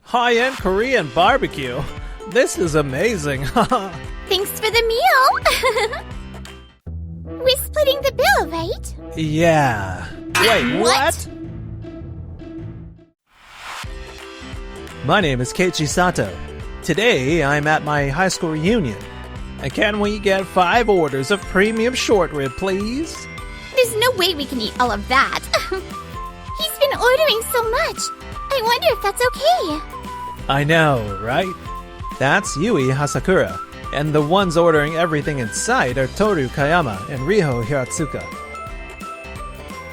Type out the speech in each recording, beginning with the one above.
High-end Korean barbecue. This is amazing. Thanks for the meal. We're splitting the bill, right? Yeah. Wait, what? My name is Keiichi Sato. Today, I'm at my high school reunion. And can we get 5 orders of premium short rib, please? There's no way we can eat all of that. He's been ordering so much. I wonder if that's okay. I know, right? That's Yui Hasakura. And the ones ordering everything in sight are Toru Kayama and Riho Hiratsuka.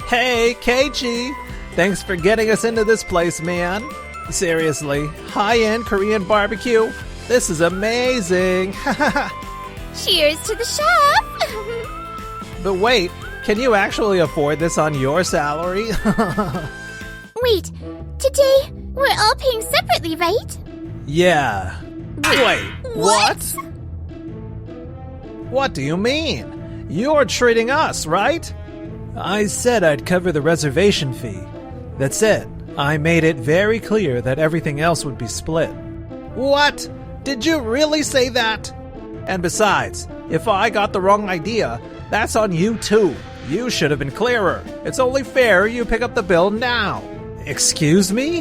Hey, Keiichi! Thanks for getting us into this place, man. Seriously, high-end Korean barbecue? This is amazing! Cheers to the chef! But wait, can you actually afford this on your salary? Wait, today we're all paying separately, right? Yeah. Wait, what? What do you mean? You're treating us, right? I said I'd cover the reservation fee. That's it. I made it very clear that everything else would be split. What? Did you really say that? And besides, if I got the wrong idea, that's on you too. You should have been clearer. It's only fair you pick up the bill now. Excuse me?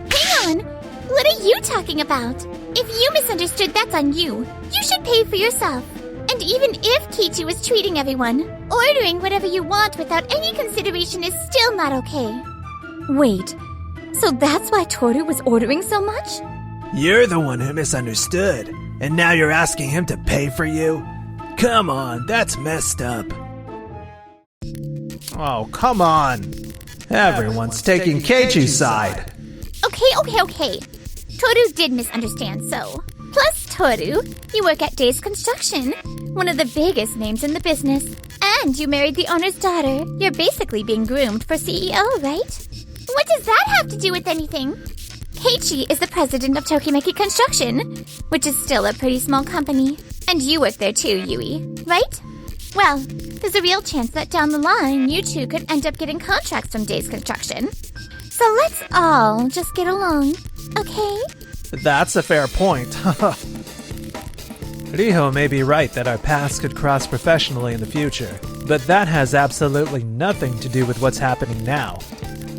Hang on. What are you talking about? If you misunderstood, that's on you. You should pay for yourself. And even if Keiichi was treating everyone, ordering whatever you want without any consideration is still not okay. Wait, so that's why Toru was ordering so much? You're the one who misunderstood, and now you're asking him to pay for you? Come on, that's messed up. Oh, come on. Everyone's taking Keiichi's side. Okay. Toru did misunderstand, so. Plus, Toru, you work at Days Construction, one of the biggest names in the business. And you married the owner's daughter. You're basically being groomed for CEO, right? What does that have to do with anything? Keiichi is the president of Tokimeki Construction, which is still a pretty small company. And you work there too, Yui, right? Well, there's a real chance that down the line, you two could end up getting contracts from Days Construction. So let's all just get along, okay? That's a fair point. Riho may be right that our paths could cross professionally in the future, but that has absolutely nothing to do with what's happening now.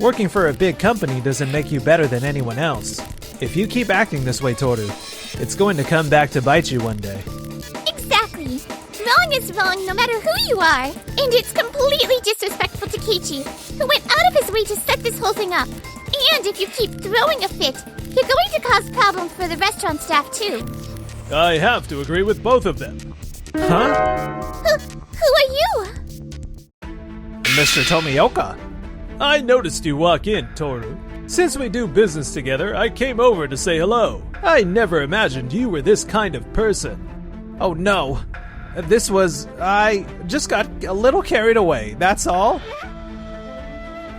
Working for a big company doesn't make you better than anyone else. If you keep acting this way, Toru, it's going to come back to bite you one day. Exactly. Wrong is wrong no matter who you are. And it's completely disrespectful to Keiichi, who went out of his way to set this whole thing up. And if you keep throwing a fit, you're going to cause problems for the restaurant staff too. I have to agree with both of them. Huh? Who are you? Mr. Tomioka. I noticed you walk in, Toru. Since we do business together, I came over to say hello. I never imagined you were this kind of person. Oh no. I just got a little carried away, that's all.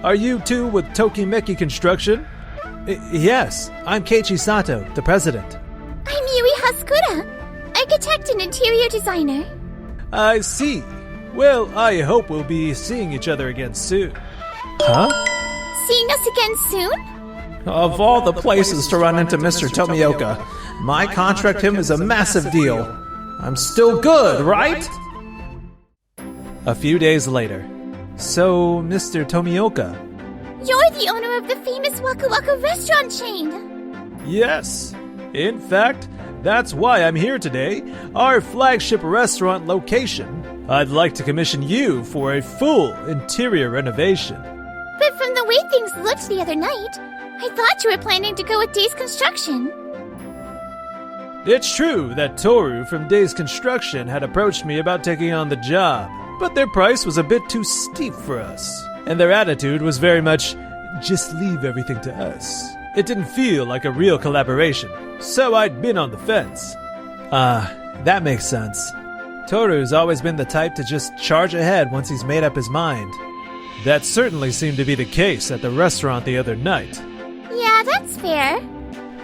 Are you two with Tokimeki Construction? Yes, I'm Keiichi Sato, the president. I'm Yui Hasakura, architect and interior designer. I see. Well, I hope we'll be seeing each other again soon. Huh? Seeing us again soon? Of all the places to run into Mr. Tomioka, my contract him is a massive deal. I'm still good, right? A few days later. So, Mr. Tomioka. You're the owner of the famous Waku Waku restaurant chain. Yes. In fact, that's why I'm here today, our flagship restaurant location. I'd like to commission you for a full interior renovation. But from the way things looked the other night, I thought you were planning to go with Days Construction. It's true that Toru from Days Construction had approached me about taking on the job, but their price was a bit too steep for us, and their attitude was very much, just leave everything to us. It didn't feel like a real collaboration, so I'd been on the fence. That makes sense. Toru's always been the type to just charge ahead once he's made up his mind. That certainly seemed to be the case at the restaurant the other night. Yeah, that's fair.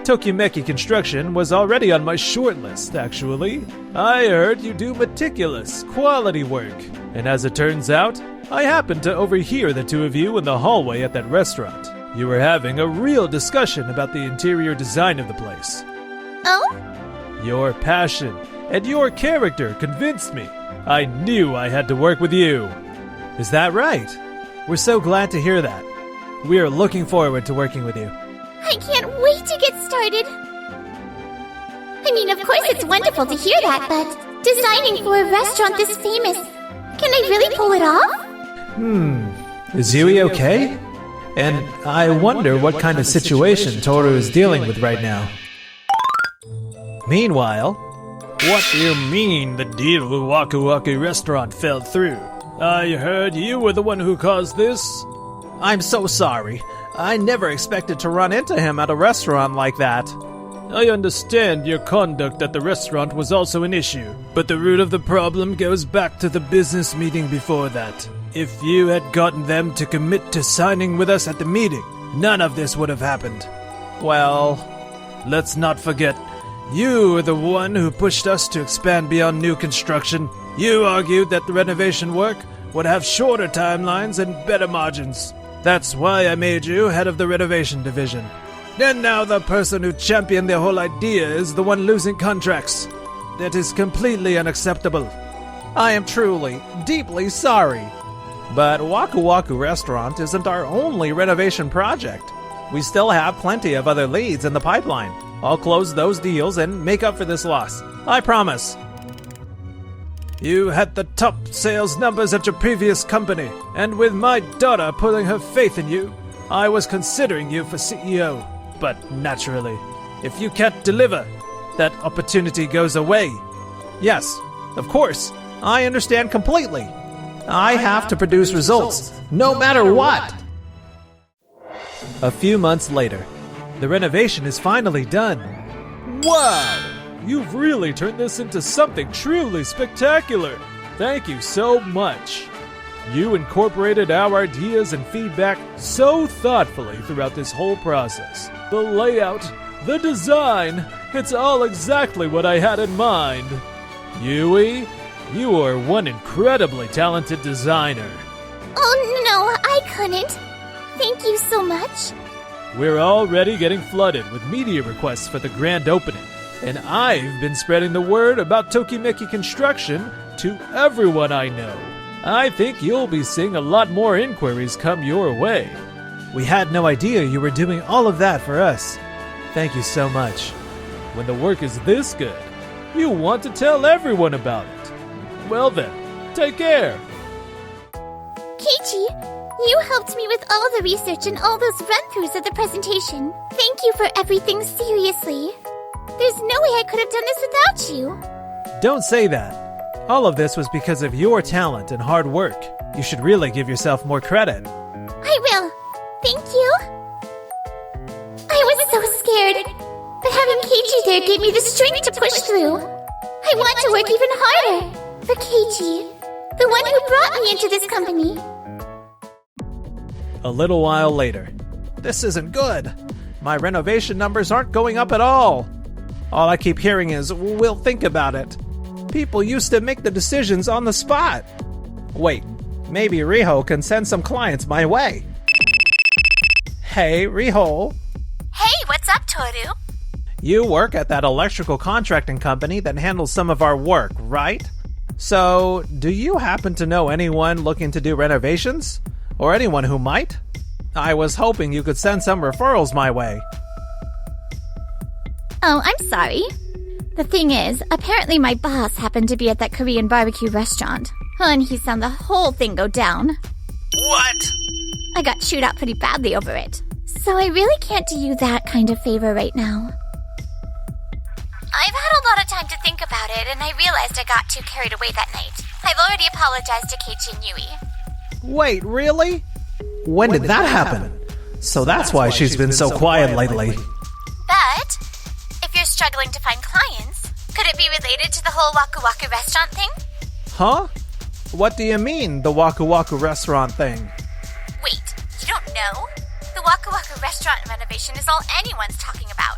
Tokimeki Construction was already on my short list, actually. I heard you do meticulous, quality work. And as it turns out, I happened to overhear the two of you in the hallway at that restaurant. You were having a real discussion about the interior design of the place. Oh? Your passion and your character convinced me. I knew I had to work with you. Is that right? We're so glad to hear that. We are looking forward to working with you. I can't wait to get started. I mean, of course it's wonderful to hear that, but designing for a restaurant this famous, can I really pull it off? Is Yui okay? And I wonder what kind of situation Toru is dealing with right now. Meanwhile, what do you mean the deal with Waku Waku restaurant fell through? I heard you were the one who caused this. I'm so sorry. I never expected to run into him at a restaurant like that. I understand your conduct at the restaurant was also an issue, but the root of the problem goes back to the business meeting before that. If you had gotten them to commit to signing with us at the meeting, none of this would have happened. Well, let's not forget, you were the one who pushed us to expand beyond new construction. You argued that the renovation work would have shorter timelines and better margins. That's why I made you head of the renovation division. And now the person who championed the whole idea is the one losing contracts. That is completely unacceptable. I am truly, deeply sorry. But Waku Waku Restaurant isn't our only renovation project. We still have plenty of other leads in the pipeline. I'll close those deals and make up for this loss. I promise. You had the top sales numbers at your previous company, and with my daughter putting her faith in you, I was considering you for CEO. But naturally, if you can't deliver, that opportunity goes away. Yes, of course, I understand completely. I have to produce results, no matter what. A few months later, the renovation is finally done. Wow! You've really turned this into something truly spectacular. Thank you so much. You incorporated our ideas and feedback so thoughtfully throughout this whole process. The layout, the design, it's all exactly what I had in mind. Yui, you are one incredibly talented designer. Oh no, I couldn't. Thank you so much. We're already getting flooded with media requests for the grand opening. And I've been spreading the word about Tokimeki Construction to everyone I know. I think you'll be seeing a lot more inquiries come your way. We had no idea you were doing all of that for us. Thank you so much. When the work is this good, you want to tell everyone about it. Well then, take care. Keiichi, you helped me with all the research and all those run-throughs of the presentation. Thank you for everything, seriously. There's no way I could have done this without you. Don't say that. All of this was because of your talent and hard work. You should really give yourself more credit. I will. Thank you. I was so scared, but having Keiichi there gave me the strength to push through. I want to work even harder for Keiichi, the one who brought me into this company. A little while later. This isn't good. My renovation numbers aren't going up at all. All I keep hearing is, we'll think about it. People used to make the decisions on the spot. Wait, maybe Riho can send some clients my way. Hey, Riho. Hey, what's up, Toru? You work at that electrical contracting company that handles some of our work, right? So, do you happen to know anyone looking to do renovations? Or anyone who might? I was hoping you could send some referrals my way. Oh, I'm sorry. The thing is, apparently my boss happened to be at that Korean barbecue restaurant. And he saw the whole thing go down. What? I got chewed out pretty badly over it. So I really can't do you that kind of favor right now. I've had a lot of time to think about it, and I realized I got too carried away that night. I've already apologized to Keiichi and Yui. Wait, really? When did that happen? So that's why she's been so quiet lately. But if you're struggling to find clients, could it be related to the whole Waku Waku restaurant thing? Huh? What do you mean, the Waku Waku restaurant thing? Wait, you don't know? The Waku Waku restaurant renovation is all anyone's talking about.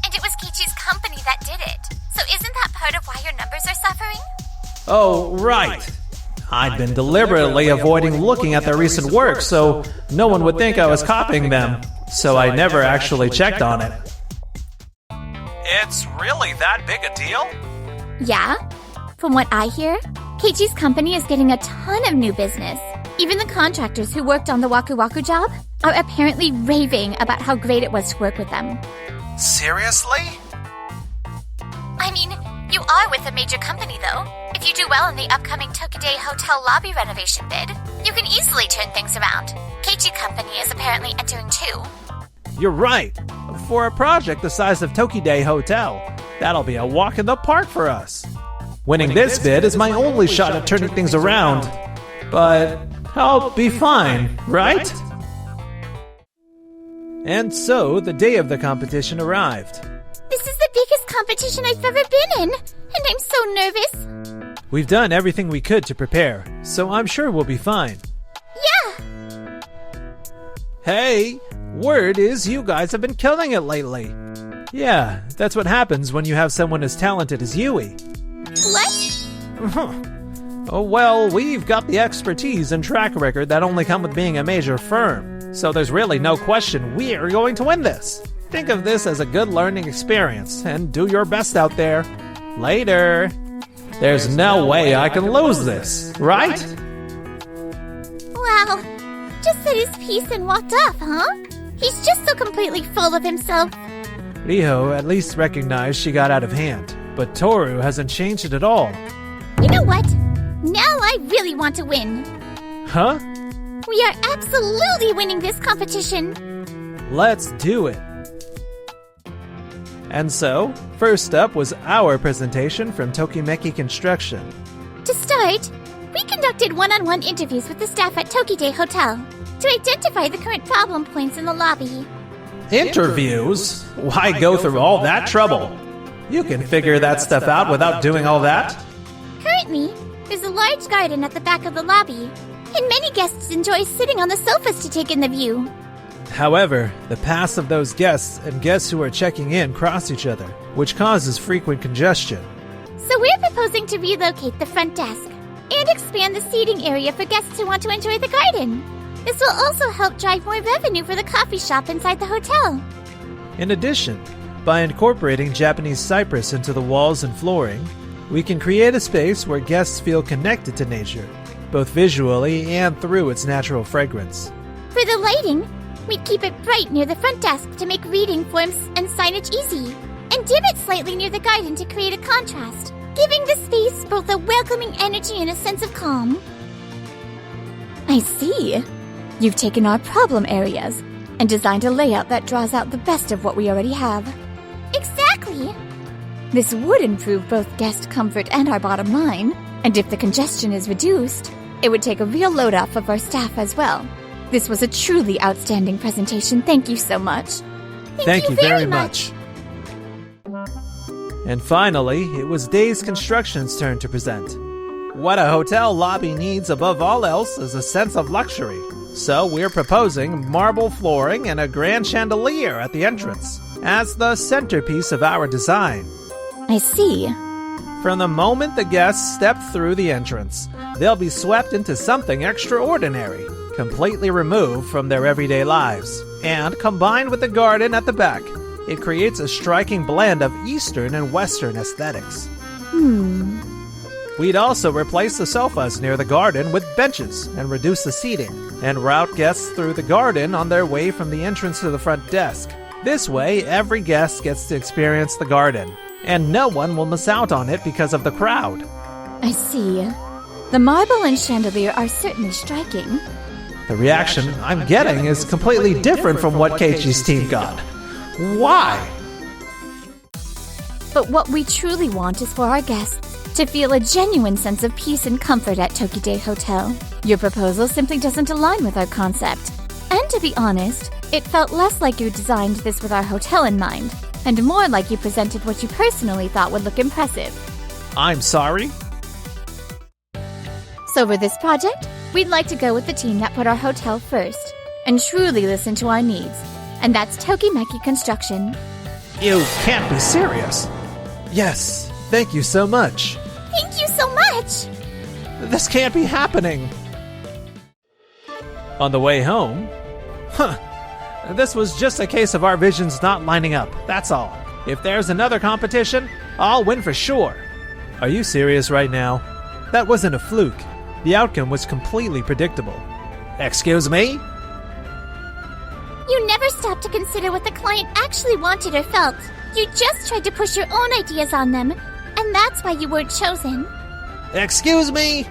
And it was Keiichi's company that did it. So isn't that part of why your numbers are suffering? Oh, right. I'd been deliberately avoiding looking at their recent work so no one would think I was copying them, so I never actually checked on it. It's really that big a deal? Yeah. From what I hear, Keiichi's company is getting a ton of new business. Even the contractors who worked on the Waku Waku job are apparently raving about how great it was to work with them. Seriously? I mean, you are with a major company, though. If you do well in the upcoming Tokide Hotel lobby renovation bid, you can easily turn things around. Keiichi Company is apparently entering too. You're right. For a project the size of Tokide Hotel, that'll be a walk in the park for us. Winning this bid is my only shot at turning things around. But I'll be fine, right? And so, the day of the competition arrived. This is the biggest competition I've ever been in, and I'm so nervous. We've done everything we could to prepare, so I'm sure we'll be fine. Yeah! Hey, word is you guys have been killing it lately. Yeah, that's what happens when you have someone as talented as Yui. What? Oh, well, we've got the expertise and track record that only come with being a major firm, so there's really no question we're going to win this. Think of this as a good learning experience, and do your best out there. Later. There's no way I can lose this, right? Wow. Just said his piece and walked off, huh? He's just so completely full of himself. Riho at least recognized she got out of hand, but Toru hasn't changed it at all. You know what? Now I really want to win. Huh? We are absolutely winning this competition. Let's do it. And so, first up was our presentation from Tokimeki Construction. To start, we conducted one-on-one interviews with the staff at Tokide Hotel to identify the current problem points in the lobby. Interviews? Why go through all that trouble? You can figure that stuff out without doing all that. Currently, there's a large garden at the back of the lobby, and many guests enjoy sitting on the sofas to take in the view. However, the paths of those guests and guests who are checking in cross each other, which causes frequent congestion. So we're proposing to relocate the front desk and expand the seating area for guests who want to enjoy the garden. This will also help drive more revenue for the coffee shop inside the hotel. In addition, by incorporating Japanese cypress into the walls and flooring, we can create a space where guests feel connected to nature, both visually and through its natural fragrance. For the lighting, we'd keep it bright near the front desk to make reading forms and signage easy, and dim it slightly near the garden to create a contrast, giving the space both a welcoming energy and a sense of calm. I see. You've taken our problem areas and designed a layout that draws out the best of what we already have. Exactly! This would improve both guest comfort and our bottom line, and if the congestion is reduced, it would take a real load off of our staff as well. This was a truly outstanding presentation. Thank you so much. Thank you very much. And finally, it was Days Construction's turn to present. What a hotel lobby needs above all else is a sense of luxury. So we're proposing marble flooring and a grand chandelier at the entrance as the centerpiece of our design. I see. From the moment the guests step through the entrance, they'll be swept into something extraordinary, completely removed from their everyday lives. And combined with the garden at the back, it creates a striking blend of Eastern and Western aesthetics. We'd also replace the sofas near the garden with benches and reduce the seating, and route guests through the garden on their way from the entrance to the front desk. This way, every guest gets to experience the garden, and no one will miss out on it because of the crowd. I see. The marble and chandelier are certainly striking. The reaction I'm getting is completely different from what Keiichi's team got. Why? But what we truly want is for our guests to feel a genuine sense of peace and comfort at Tokide Hotel. Your proposal simply doesn't align with our concept. And to be honest, it felt less like you designed this with our hotel in mind, and more like you presented what you personally thought would look impressive. I'm sorry? So for this project, we'd like to go with the team that put our hotel first, and truly listen to our needs. And that's Tokimeki Construction. You can't be serious. Yes, thank you so much. Thank you so much! This can't be happening. On the way home, this was just a case of our visions not lining up, that's all. If there's another competition, I'll win for sure. Are you serious right now? That wasn't a fluke. The outcome was completely predictable. Excuse me? You never stopped to consider what the client actually wanted or felt. You just tried to push your own ideas on them, and that's why you weren't chosen. Excuse me?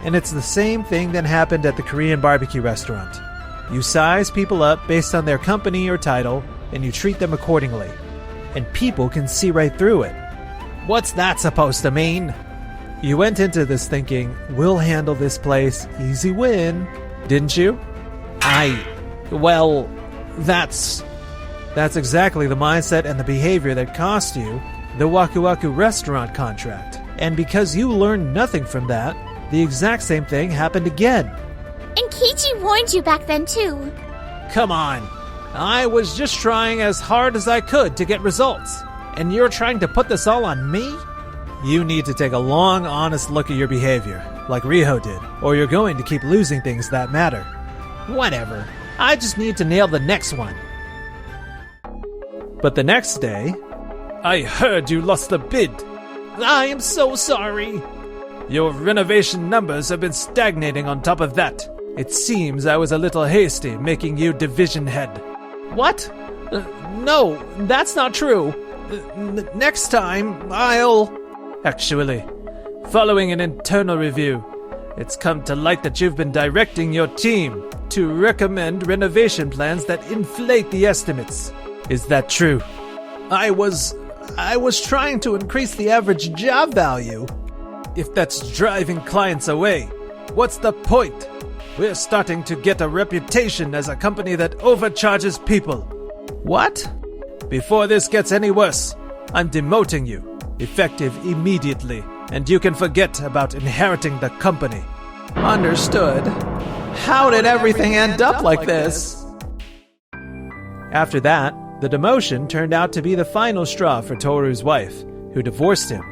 And it's the same thing that happened at the Korean barbecue restaurant. You size people up based on their company or title, and you treat them accordingly. And people can see right through it. What's that supposed to mean? You went into this thinking, we'll handle this place, easy win, didn't you? Well, that's exactly the mindset and the behavior that cost you the Waku Waku restaurant contract. And because you learned nothing from that, the exact same thing happened again. And Keiichi warned you back then, too. Come on. I was just trying as hard as I could to get results. And you're trying to put this all on me? You need to take a long, honest look at your behavior, like Riho did, or you're going to keep losing things that matter. Whatever. I just need to nail the next one. But the next day, I heard you lost the bid. I am so sorry. Your renovation numbers have been stagnating on top of that. It seems I was a little hasty making you division head. What? No, that's not true. Next time, I'll... Actually, following an internal review, it's come to light that you've been directing your team to recommend renovation plans that inflate the estimates. Is that true? I was trying to increase the average job value. If that's driving clients away, what's the point? We're starting to get a reputation as a company that overcharges people. What? Before this gets any worse, I'm demoting you, effective immediately, and you can forget about inheriting the company. Understood. How did everything end up like this? After that, the demotion turned out to be the final straw for Toru's wife, who divorced him.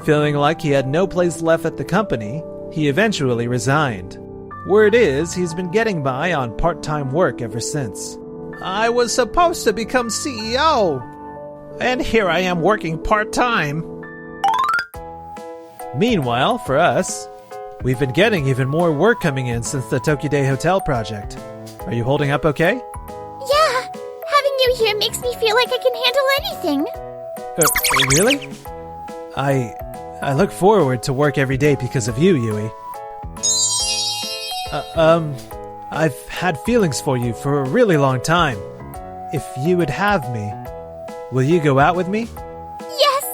Feeling like he had no place left at the company, he eventually resigned. Word is, he's been getting by on part-time work ever since. I was supposed to become CEO, and here I am working part-time. Meanwhile, for us, we've been getting even more work coming in since the Tokyo Hotel project. Are you holding up okay? Yeah, having you here makes me feel like I can handle anything. Really? I look forward to work every day because of you, Yui. I've had feelings for you for a really long time. If you would have me, will you go out with me? Yes!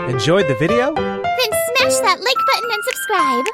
Enjoyed the video? Then smash that like button and subscribe.